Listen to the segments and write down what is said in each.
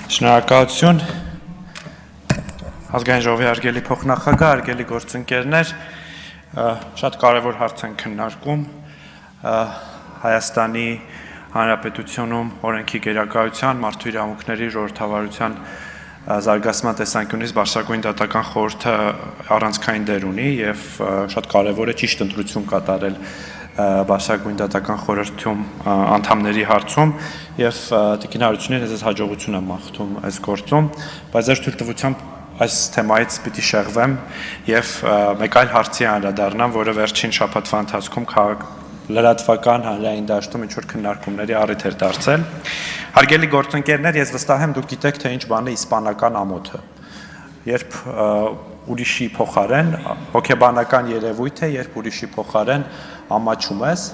Շնորհակալություն ազգային ժողովի արգելի փոխնախագահ, արգելի գործընկերներ, շատ կարևոր հարց են քննարկում Հայաստանի Հանրապետությունում օրենքի գերակայության, մարդու իրավունքների ժողովրդավարության զարգացման տեսանկյունից Բարձրագույն դատական խորհուրդը առանցքային դեր ունի եւ շատ կարևոր է ճիշտ ընտրություն կատարել Բարձրագույն դատական խորհրդում անդամների հարցում եւ Տիկին Հարությունյանն ես հաջողություն եմ մաղթում այս գործում, բայց ձեր թույլտվությամբ այս թեմայից պիտի շեղվեմ եւ մեկ այլ հարցի անդրադառնամ, որը վերջին շաբաթվա ընթացքում լրատվական հանրային դաշտում ինչ որ քննարկումների առիթ էր դարձել։ Հարգելի գործընկերներ, ես վստահ եմ դուք գիտեք թե ինչ բան է իսպանական ամոթը։ Երբ ուրիշի փոխարեն հոգեբանական երևույթ է, երբ ուրիշի փոխարեն ամաչում ես։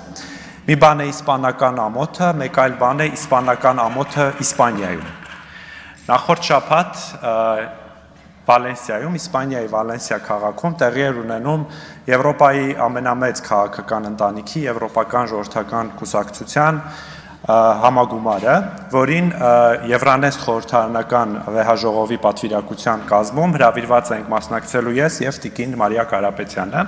Մի բան է իսպանական ամոթը, մեկ այլ բան է իսպանական ամոթը Իսպանիայում։ Նախորդ շաբաթ Վալենսիայում, Իսպանիայի Վալենսիա քաղաքում տեղի էր ունենում Եվրոպայի ամենամեծ քաղաքական ընտանիքի Եվրոպական ժողովրդական կուսակցության համագումարը, որին Եվրանեստ խորհրդարանական վեհաժողովի պատվիրակության կազմում հրավիրված ենք մասնակցելու ես եւ Տիկին Մարիա Կարապետյանը։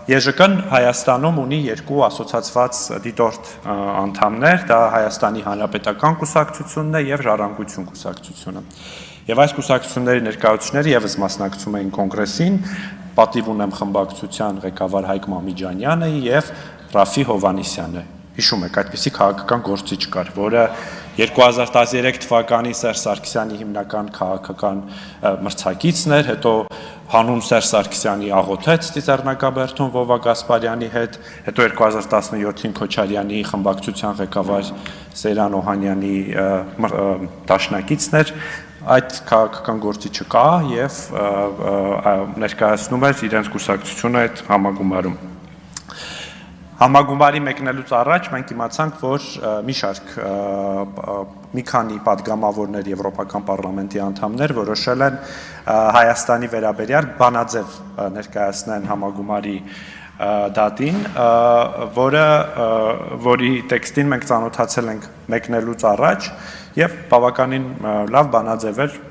ԵԺԿ-ն Հայաստանում ունի երկու ասոցիացված դիտորդ անդամներ, դա Հայաստանի Հանրապետական կուսակցությունն է եւ Ժառանգություն կուսակցությունը։ Եվ այս կուսակցությունների ներկայացուցիչները եւս մասնակցում էին կոնգրեսին, պատիվ ունեմ խմբակցության ղեկավար Հայկ Մամիջանյանը եւ Ռաֆի Հովհաննիսյանը։ Հիշում եք, այդպիսի քաղաքական գործիչ կար, որը 2013 թվականի Սերժ Սարգսյանի հիմնական քաղաքական մրցակիցն էր, հետո հանուն Սերժ Սարգսյանի աղոթեց Ծիծեռնակաբերդում Վովա Գասպարյանի հետ, հետո 2017-ին Քոչարյանի խմբակցության ղեկավար Սեյրան Օհանյանի դաշնակիցն էր, այդ քաղաքական գործիչը կա եւ ներկայացնում էր իրենց կուսակցությունը այդ համագումարում։ Համագումարի մեկնելուց առաջ մենք իմացանք, որ մի քանի падգամավորներ Եվրոպական պարլամենտի անդամներ որոշել են Հայաստանի վերաբերյալ բանաձև ներկայացնեն համագումարի դատին, որի տեքստին մենք ծանոթացել ենք մեկնելուց առաջ եւ բավականին լավ բանաձև էր։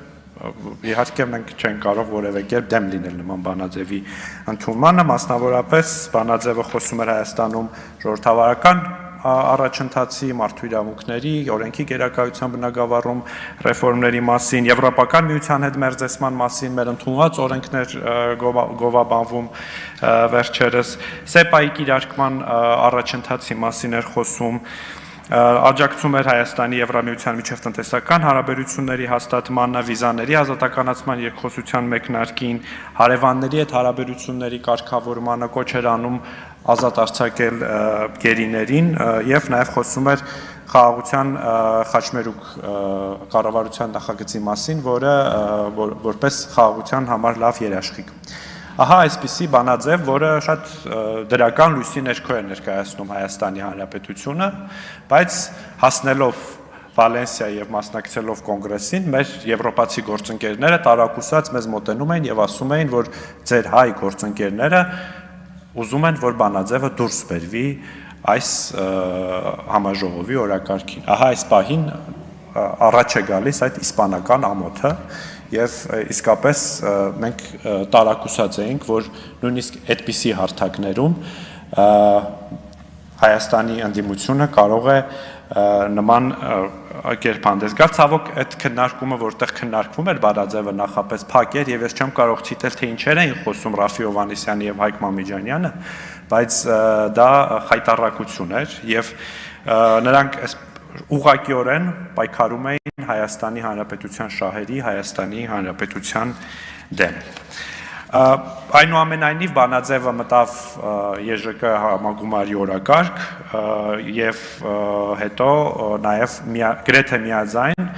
Իհարկե մենք չենք կարող որևէ կերպ դեմ լինել նման բանաձևի ընդունմանը, մասնավորապես բանաձևը խոսում էր Հայաստանում ժողովրդավարական առաջընթացի, մարդու իրավունքների, օրենքի գերակայության բնագավառում ռեֆորմների մասին, Եվրոպական միության հետ մերձեցման մասին, մեր ընդունված օրենքներ գովաբանվում վերջերս, ՍԵՊԱ-ի կիրարկման առաջընթացի մասին էր խոսում, աջակցում էր Հայաստանի Եվրամիության միջև տնտեսական հարաբերությունների հաստատմանը, վիզաների ազատականացման երկխոսության մեկնարկին, հարևանների հետ հարաբերությունների կարգավորմանը, կոչ էր անում ազատ արձակել գերիներին եւ նաեւ խոսում էր խաղաղության խաչմերուկ կառավարության նախագծի մասին, որը որպես խաղաղության համար լավ երաշխիք։ Ահա այսպիսի բանաձև, որը շատ դրական լույսի ներքո է ներկայացնում Հայաստանի Հանրապետությունը, բայց հասնելով Վալենսիա եւ մասնակցելով կոնգրեսին, մեր եվրոպացի գործընկերները տարակուսած մեզ մոտենում էին եւ ասում էին, որ ձեր հայ գործընկերները ուզում են, որ բանաձևը դուրս բերվի այս համաժողովի օրակարգին։ Ահա այս պահին առաջ է գալիս այդ իսպանական ամոթը եւ իսկապես մենք տարակուսած էինք, որ նույնիսկ այդպիսի հարթակներում Հայաստանի ընդդիմությունը կարող է նման կերպ հանդես գալ։ Ցավոք այդ քննարկումը, որտեղ քննարկվում էր բանաձևը, նախապես փակ էր եւ ես չեմ կարող ցիտել թե ինչեր էին խոսում Ռաֆի Հովհաննիսյանը եւ Հայկ Մամիջանյանը, բայց դա խայտառակություն էր եւ նրանք ուղղակիորեն պայքարում էին Հայաստանի Հանրապետության շահերի, Հայաստանի Հանրապետության դեմ։ Այնուամենայնիվ բանաձևը մտավ ԵԺԿ համագումարի օրակարգ եւ հետո նաեւ գրեթե միաձայն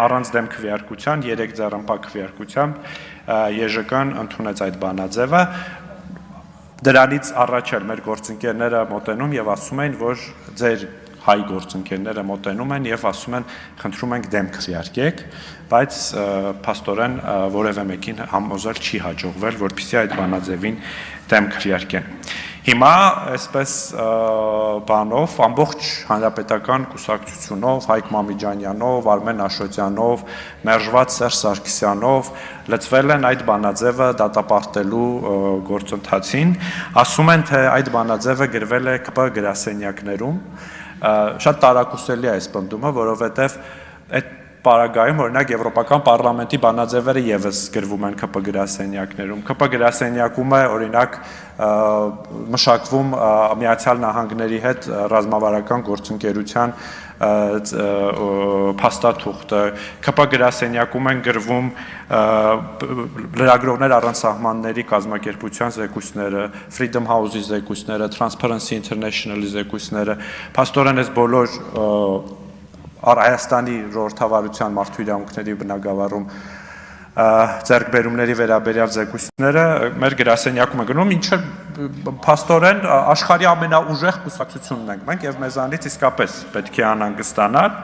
առանց դեմ քվեարկության 3 ձեռնպակ քվեարկությամբ ԵԺԿ-ն ընդունեց այդ բանաձևը։ Դրանից առաջ էլ մեր գործընկերները մոտենում եւ ասում էին, որ ձեր հայ գործընկերները մոտենում են եւ ասում են խնդրում ենք դեմ քվեարկեք, բայց փաստորեն որևէ մեկին համոզել չի հաջողվել, որպեսզի այդ բանաձևին դեմ քվեարկեն։ Հիմա այսպես բանով ամբողջ հանրապետական կուսակցությունով Հայկ Մամիջանյանով, Արմեն Աշոտյանով, մերժված Սերժ Սարգսյանով լծվել են այդ բանաձևը դատապարտելու գործընթացին, ասում են թե այդ բանաձևը գրվել է ԿՊ գրասենյակներում, շատ տարակուսելի է այս պնդումը, որովհետև այդ Պարագայում, օրինակ Եվրոպական պարլամենտի բանաձևերը եւս գրվում են ԿՊ գրասենյակներում։ ԿՊ գրասենյակում է օրինակ մշակվում Միացյալ Նահանգների հետ ռազմավարական գործընկերության փաստաթուղթը, ԿՊ գրասենյակում են գրվում լրագրողներ առանց սահմանների կազմակերպության զեկույցները, Freedom House-ի զեկույցները, Transparency International-ի զեկույցները, փաստորեն այս բոլոր Հայաստանի ժողովրդավարության մարդու իրավունքների բնագավառում ձեռքբերումների վերաբերյալ զեկույցները մեր գրասենյակում է գնում, ինչը փաստորեն աշխարհի ամենաուժեղ կուսակցությունն ենք մենք եւ մեզանից իսկապես պետք է անհանգստանալ։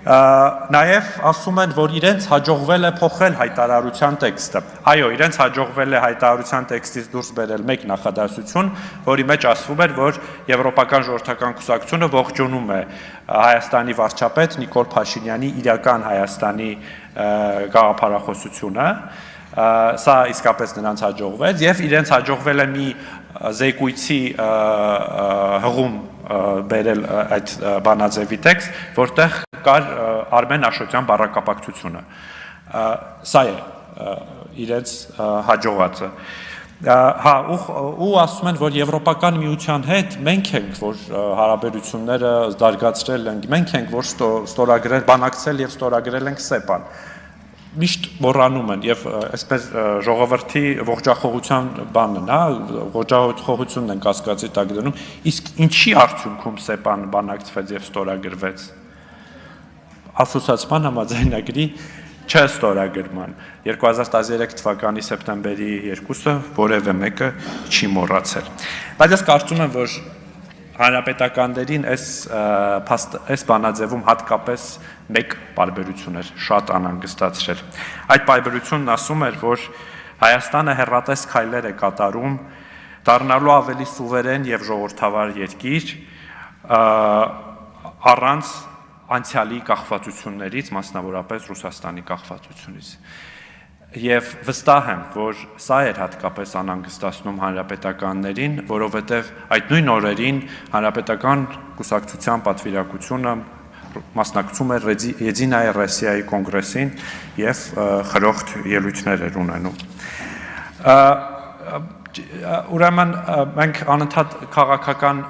Նաև ասում են, որ իրենց հաջողվել է փոխել հայտարարության տեքստը։ Այո, իրենց հաջողվել է հայտարարության տեքստից դուրս բերել մեկ նախադասություն, որի մեջ ասվում էր, որ Եվրոպական ժողովրդական կուսակցությունը ողջունում է Հայաստանի վարչապետ Նիկոլ Փաշինյանի իրական Հայաստանի գաղափարախոսությունը, սա իսկապես նրանց հաջողվեց եւ իրենց հաջողվել է մի զեկույցի հղում բերել այդ բանաձևի տեքստ, որտեղ կար Արմեն Աշոտյան բառակապակցությունը։ Սա է իրենց հաջողածը։ Հա, ու ասում են, որ Եվրոպական միության հետ մենք ենք, որ հարաբերությունները զարգացրել ենք, մենք ենք, որ ստորագրել, բանակցել եւ ստորագրել ենք ՍԵՊԱ-ն։ Միշտ մոռանում են եւ այսպես ժողովրդի ողջախոհության բանն է, ողջախոհությունն են կասկածի տակ դնում, իսկ ինչի արդյունքում ՍԵՊԱ-ն բանակցվեց եւ ստորագրվեց։ Ասոցիացիան համաձայնագրի չստորագրման 2013 թվականի սեպտեմբերի 2-ը որևէ մեկը չի մոռացել։ Բայց ես կարծում եմ, որ հանրապետականներին այս բանաձևում հատկապես մեկ պարբերություն էր շատ անհանգստացրել։ Այդ պարբերությունն ասում էր, որ Հայաստանը հեռատես քայլեր է կատարում դառնալու ավելի սուվերեն եւ ժողովրդավար երկիր առանց անցյալի կախվածություններից, մասնավորապես Ռուսաստանի կախվածությունից։ Եվ վստահ եմ, որ սա էր հատկապես անհանգստացնում հանրապետականներին, որովհետև այդ նույն օրերին հանրապետական կուսակցության պատվիրակությունը մասնակցում էր Եդինայա Ռոսիայի կոնգրեսին եւ խրոխտ ելույթներ էր ունենում։ Ուրեմն մենք անընդհատ քաղաքական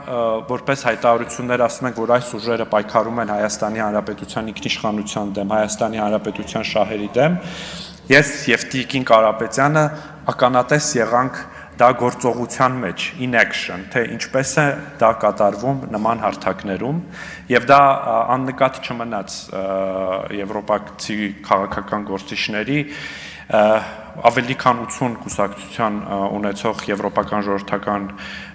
որպես հայտարարություններ ասում ենք, որ այս ուժերը պայքարում են Հայաստանի Հանրապետության ինքնիշխանության դեմ, Հայաստանի Հանրապետության շահերի դեմ։ Ես եւ Տիկին Կարապետյանը ականատես եղանք դա գործողության մեջ, in action, թե ինչպես է դա կատարվում նման հարթակներում, եւ դա աննկատ չմնաց եվրոպացի քաղաքական գործիչների ավելի քան 80 կուսակցության ունեցող Եվրոպական ժողովրդական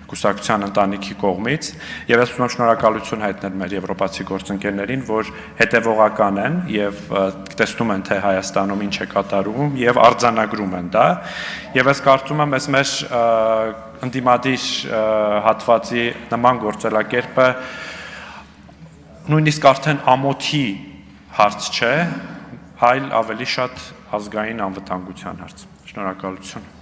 կուսակցության ընտանիքի կողմից եւ ես ուզում եմ շնորհակալություն հայտնել մեր եվրոպացի գործընկերներին, որ հետեւողական են եւ տեսնում են թե Հայաստանում ինչ է կատարվում եւ արձանագրում են դա եւ ես կարծում եմ այս մեր ընդդիմադիր հատվածի նման գործելակերպը նույնիսկ արդեն ամոթի հարց չէ, այլ ավելի շատ ազգային անվտանգության հարց։ Շնորհակալություն։